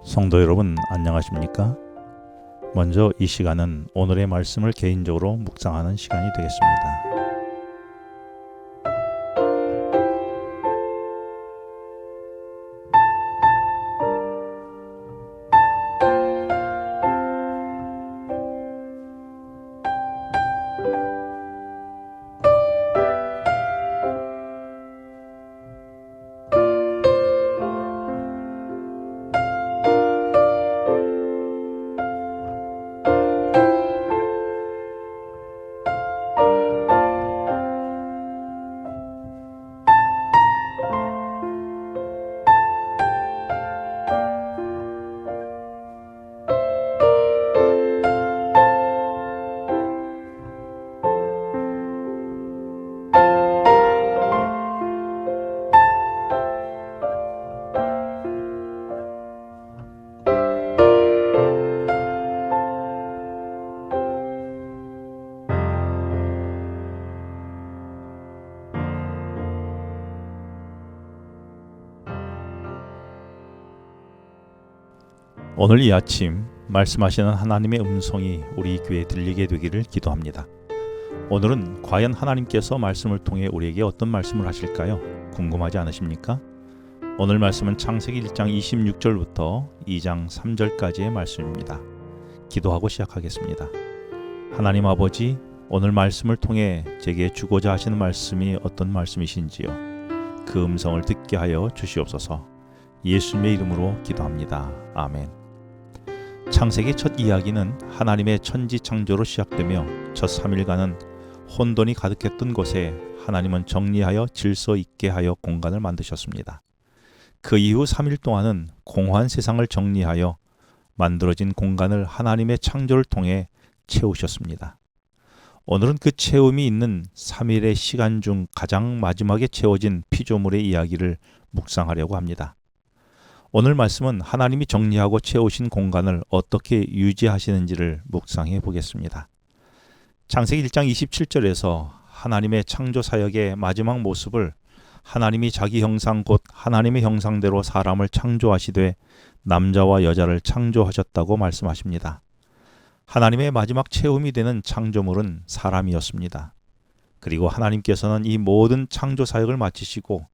성도 여러분 안녕하십니까? 먼저 이 시간은 오늘의 말씀을 개인적으로 묵상하는 시간이 되겠습니다. 오늘 이 아침 말씀하시는 하나님의 음성이 우리 귀에 들리게 되기를 기도합니다. 오늘은 과연 하나님께서 말씀을 통해 우리에게 어떤 말씀을 하실까요? 궁금하지 않으십니까? 오늘 말씀은 창세기 1장 26절부터 2장 3절까지의 말씀입니다. 기도하고 시작하겠습니다. 하나님 아버지, 오늘 말씀을 통해 제게 주고자 하시는 말씀이 어떤 말씀이신지요? 그 음성을 듣게 하여 주시옵소서. 예수님의 이름으로 기도합니다. 아멘. 창세기 첫 이야기는 하나님의 천지 창조로 시작되며 첫 3일간은 혼돈이 가득했던 곳에 하나님은 정리하여 질서 있게 하여 공간을 만드셨습니다. 그 이후 3일 동안은 공허한 세상을 정리하여 만들어진 공간을 하나님의 창조를 통해 채우셨습니다. 오늘은 그 채움이 있는 3일의 시간 중 가장 마지막에 채워진 피조물의 이야기를 묵상하려고 합니다. 오늘 말씀은 하나님이 정리하고 채우신 공간을 어떻게 유지하시는지를 묵상해 보겠습니다. 창세기 1장 27절에서 하나님의 창조 사역의 마지막 모습을 하나님이 자기 형상 곧 하나님의 형상대로 사람을 창조하시되 남자와 여자를 창조하셨다고 말씀하십니다. 하나님의 마지막 채움이 되는 창조물은 사람이었습니다. 그리고 하나님께서는 이 모든 창조 사역을 마치시고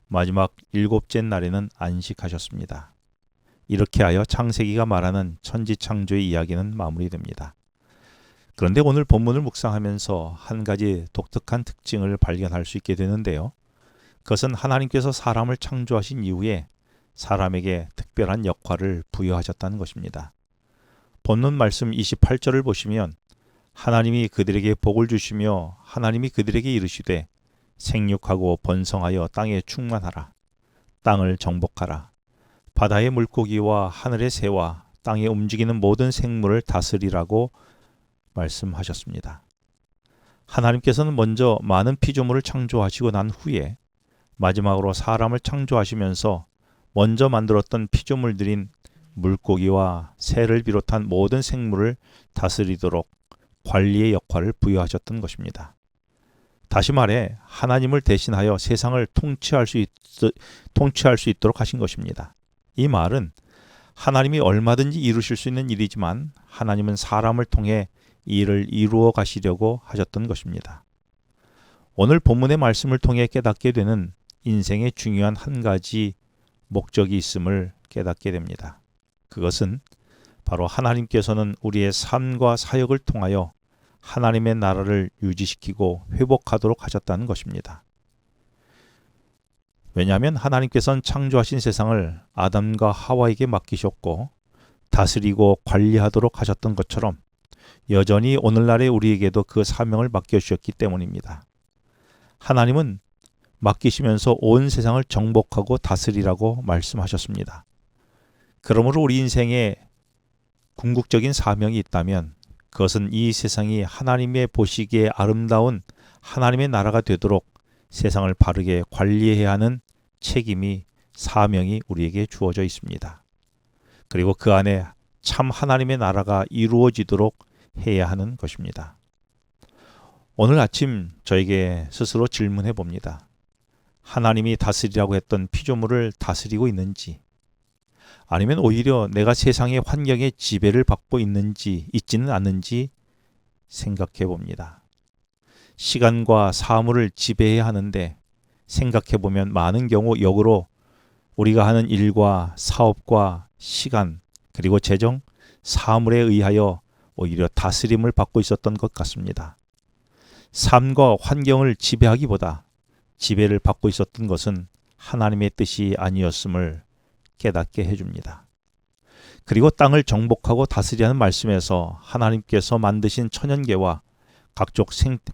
마지막 7째 날에는 안식하셨습니다. 이렇게 하여 창세기가 말하는 천지창조의 이야기는 마무리됩니다. 그런데 오늘 본문을 묵상하면서 한 가지 독특한 특징을 발견할 수 있게 되는데요. 그것은 하나님께서 사람을 창조하신 이후에 사람에게 특별한 역할을 부여하셨다는 것입니다. 본문 말씀 28절을 보시면 하나님이 그들에게 복을 주시며 하나님이 그들에게 이르시되 생육하고 번성하여 땅에 충만하라. 땅을 정복하라. 바다의 물고기와 하늘의 새와 땅에 움직이는 모든 생물을 다스리라고 말씀하셨습니다. 하나님께서는 먼저 많은 피조물을 창조하시고 난 후에 마지막으로 사람을 창조하시면서 먼저 만들었던 피조물들인 물고기와 새를 비롯한 모든 생물을 다스리도록 관리의 역할을 부여하셨던 것입니다. 다시 말해 하나님을 대신하여 세상을 통치할 수 있도록 하신 것입니다. 이 말은 하나님이 얼마든지 이루실 수 있는 일이지만 하나님은 사람을 통해 이 일을 이루어 가시려고 하셨던 것입니다. 오늘 본문의 말씀을 통해 깨닫게 되는 인생의 중요한 한 가지 목적이 있음을 깨닫게 됩니다. 그것은 바로 하나님께서는 우리의 삶과 사역을 통하여 하나님의 나라를 유지시키고 회복하도록 하셨다는 것입니다. 왜냐하면 하나님께서는 창조하신 세상을 아담과 하와에게 맡기셨고 다스리고 관리하도록 하셨던 것처럼 여전히 오늘날의 우리에게도 그 사명을 맡겨주셨기 때문입니다. 하나님은 맡기시면서 온 세상을 정복하고 다스리라고 말씀하셨습니다. 그러므로 우리 인생에 궁극적인 사명이 있다면 그것은 이 세상이 하나님의 보시기에 아름다운 하나님의 나라가 되도록 세상을 바르게 관리해야 하는 책임이 사명이 우리에게 주어져 있습니다. 그리고 그 안에 참 하나님의 나라가 이루어지도록 해야 하는 것입니다. 오늘 아침 저에게 스스로 질문해 봅니다. 하나님이 다스리라고 했던 피조물을 다스리고 있는지, 아니면 오히려 내가 세상의 환경에 지배를 받고 있지는 않는지 생각해 봅니다. 시간과 사물을 지배해야 하는데 생각해 보면 많은 경우 역으로 우리가 하는 일과 사업과 시간 그리고 재정, 사물에 의하여 오히려 다스림을 받고 있었던 것 같습니다. 삶과 환경을 지배하기보다 지배를 받고 있었던 것은 하나님의 뜻이 아니었음을 깨닫게 해줍니다. 그리고 땅을 정복하고 다스리라는 말씀에서 하나님께서 만드신 천연계와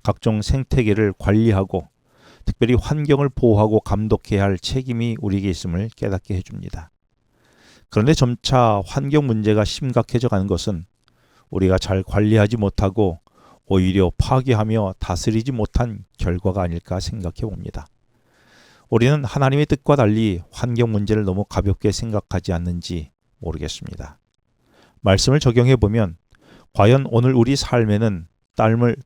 각종 생태계를 관리하고 특별히 환경을 보호하고 감독해야 할 책임이 우리에게 있음을 깨닫게 해줍니다. 그런데 점차 환경 문제가 심각해져 가는 것은 우리가 잘 관리하지 못하고 오히려 파괴하며 다스리지 못한 결과가 아닐까 생각해 봅니다. 우리는 하나님의 뜻과 달리 환경 문제를 너무 가볍게 생각하지 않는지 모르겠습니다. 말씀을 적용해 보면 과연 오늘 우리 삶에는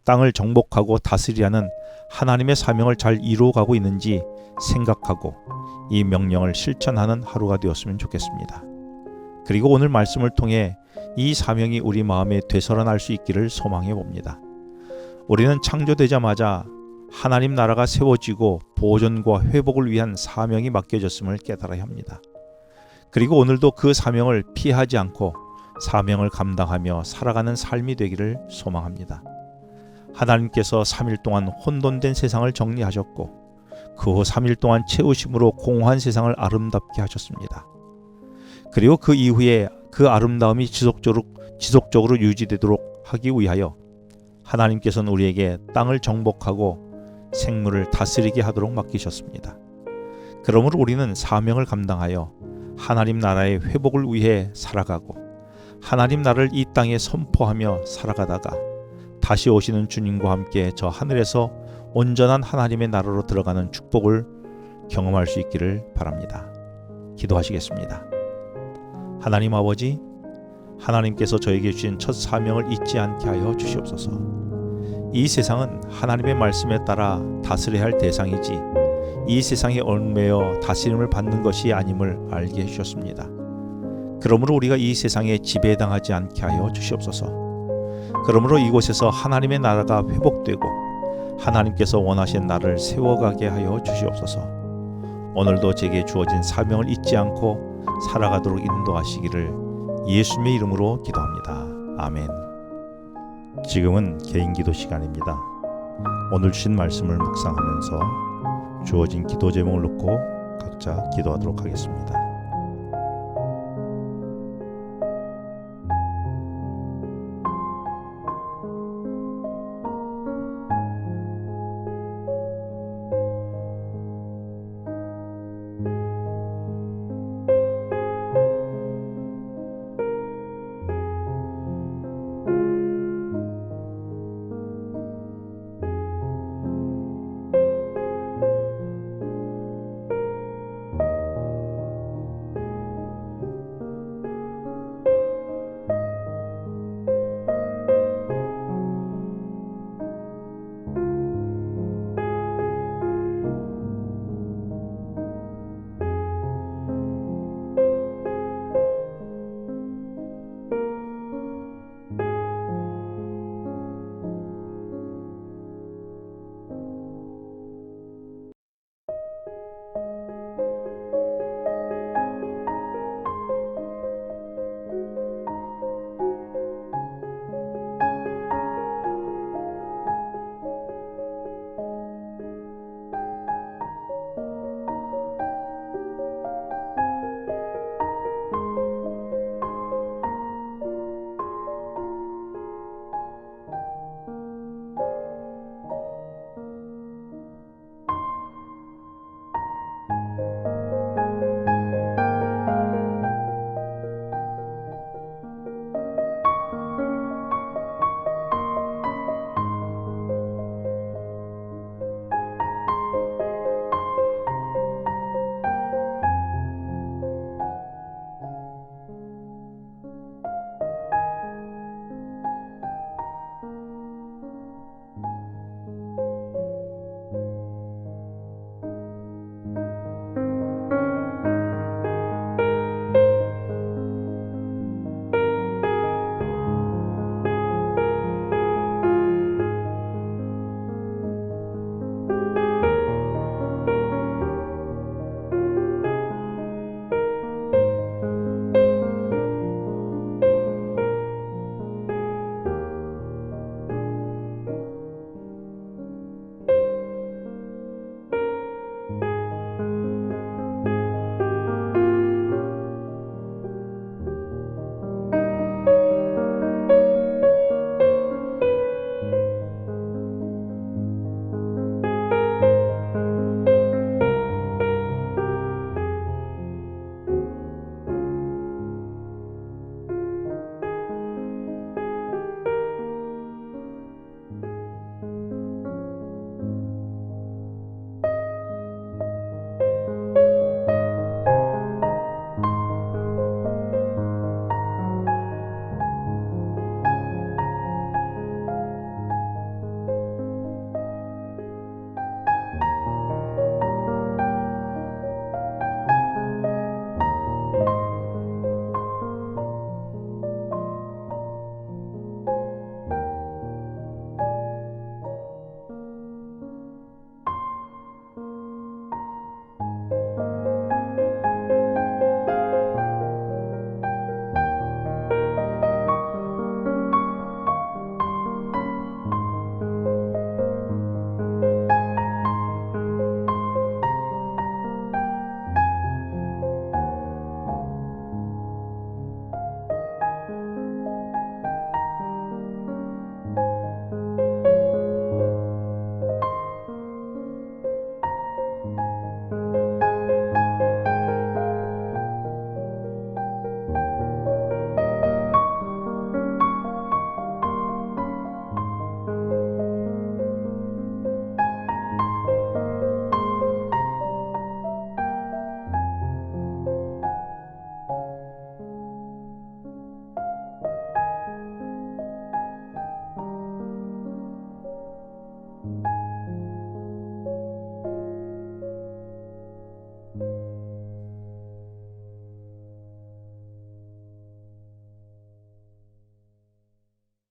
땅을 정복하고 다스리라는 하나님의 사명을 잘 이루어가고 있는지 생각하고 이 명령을 실천하는 하루가 되었으면 좋겠습니다. 그리고 오늘 말씀을 통해 이 사명이 우리 마음에 되살아날 수 있기를 소망해 봅니다. 우리는 창조되자마자 하나님 나라가 세워지고 보존과 회복을 위한 사명이 맡겨졌음을 깨달아야 합니다. 그리고 오늘도 그 사명을 피하지 않고 사명을 감당하며 살아가는 삶이 되기를 소망합니다. 하나님께서 3일 동안 혼돈된 세상을 정리하셨고 그 후 3일 동안 채우심으로 공허한 세상을 아름답게 하셨습니다. 그리고 그 이후에 그 아름다움이 지속적으로 유지되도록 하기 위하여 하나님께서는 우리에게 땅을 정복하고 생물을 다스리게 하도록 맡기셨습니다. 그러므로 우리는 사명을 감당하여 하나님 나라의 회복을 위해 살아가고 하나님 나라를 이 땅에 선포하며 살아가다가 다시 오시는 주님과 함께 저 하늘에서 온전한 하나님의 나라로 들어가는 축복을 경험할 수 있기를 바랍니다. 기도하시겠습니다. 하나님 아버지, 하나님께서 저에게 주신 첫 사명을 잊지 않게 하여 주시옵소서. 이 세상은 하나님의 말씀에 따라 다스려야 할 대상이지 이 세상에 얽매여 다스림을 받는 것이 아님을 알게 해주셨습니다. 그러므로 우리가 이 세상에 지배당하지 않게 하여 주시옵소서. 그러므로 이곳에서 하나님의 나라가 회복되고 하나님께서 원하신 나라를 세워가게 하여 주시옵소서. 오늘도 제게 주어진 사명을 잊지 않고 살아가도록 인도하시기를 예수님의 이름으로 기도합니다. 아멘. 지금은 개인기도 시간입니다. 오늘 주신 말씀을 묵상하면서 주어진 기도 제목을 놓고 각자 기도하도록 하겠습니다.